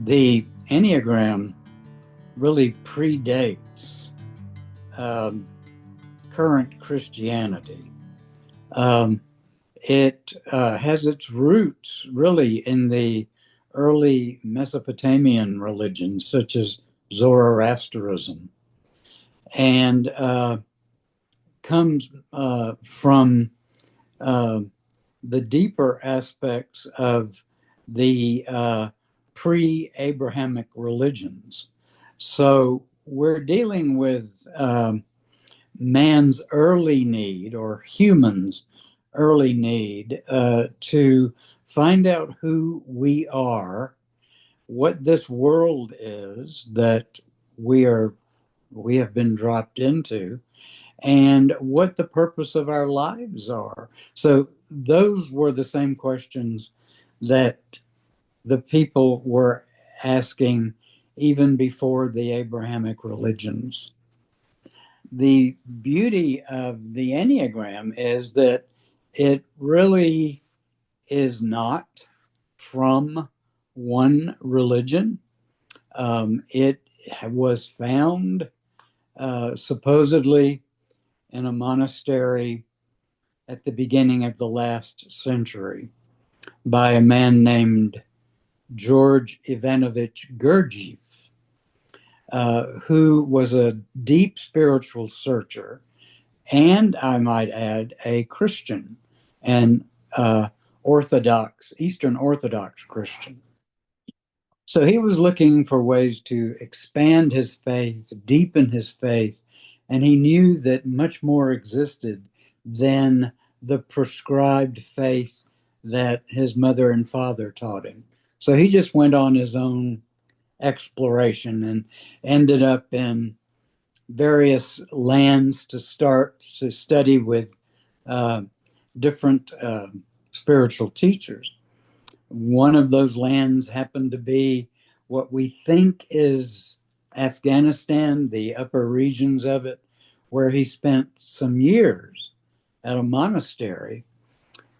The Enneagram really predates um, current Christianity. Um, it has its roots really in the early Mesopotamian religions, such as Zoroastrianism, and comes from uh, the deeper aspects of the pre-Abrahamic religions. So we're dealing with man's early need, or humans' early need, to find out who we are, what this world is that we are we have been dropped into, and what the purpose of our lives are. So those were the same questions that the people were asking even before the Abrahamic religions. The beauty of the Enneagram is that it really is not from one religion. It was found supposedly in a monastery at the beginning of the last century by a man named George Ivanovich Gurdjieff, who was a deep spiritual searcher, and I might add, a Christian, and Eastern Orthodox Christian. So he was looking for ways to expand his faith, deepen his faith, and he knew that much more existed than the prescribed faith that his mother and father taught him. So he just went on his own exploration and ended up in various lands to start to study with uh, different spiritual teachers. One of those lands happened to be what we think is Afghanistan, the upper regions of it, where he spent some years at a monastery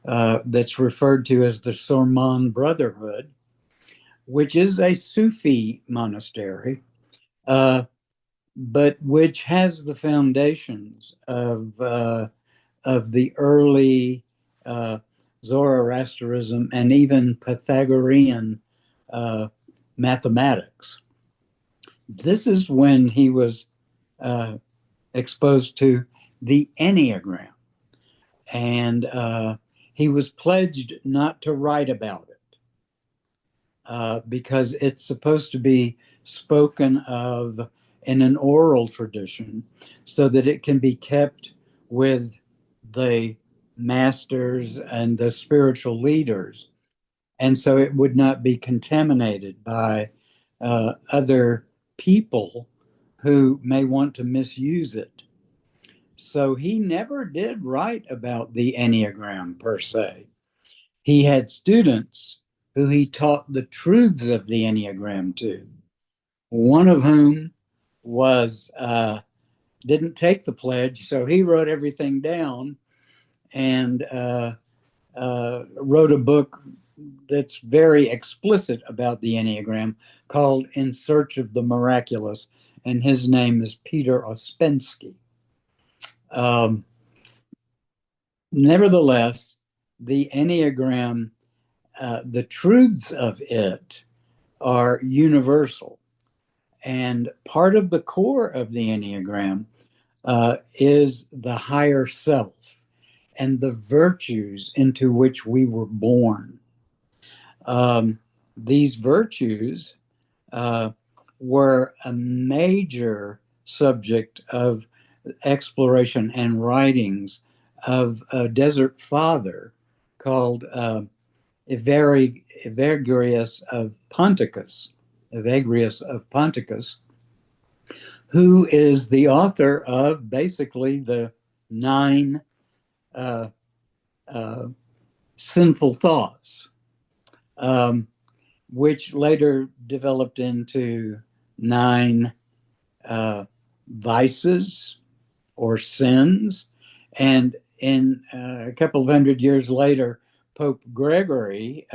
that's referred to as the Sorman Brotherhood, which is a Sufi monastery, uh, but which has the foundations of the early Zoroastrianism and even Pythagorean uh, mathematics. This is when he was uh, exposed to the Enneagram, and he was pledged not to write about it because it's supposed to be spoken of in an oral tradition so that it can be kept with the masters and the spiritual leaders. And so it would not be contaminated by other people who may want to misuse it. So he never did write about the Enneagram per se. He had students who he taught the truths of the Enneagram to, one of whom was didn't take the pledge, so he wrote everything down and wrote a book that's very explicit about the Enneagram called In Search of the Miraculous, and his name is Peter Ouspensky. Um, Nevertheless, the Enneagram, the truths of it are universal. And part of the core of the Enneagram is the higher self and the virtues into which we were born. These virtues uh, were a major subject of exploration and writings of a desert father called Evagrius of Ponticus, Evagrius of Ponticus, who is the author of basically the nine uh, uh, sinful thoughts, um, which later developed into nine vices or sins. And in a couple of hundred years later, Pope Gregory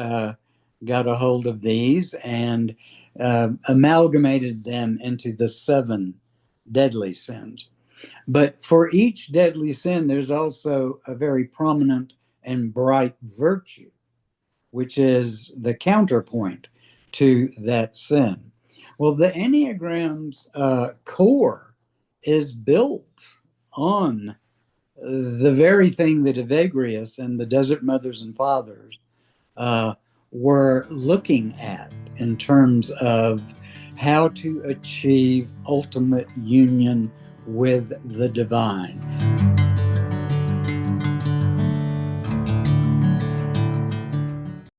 got a hold of these and amalgamated them into the 7 deadly sins. But for each deadly sin, there's also a very prominent and bright virtue, which is the counterpoint to that sin. Well, the Enneagram's core is built on the very thing that Evagrius and the Desert Mothers and Fathers were looking at in terms of how to achieve ultimate union with the divine.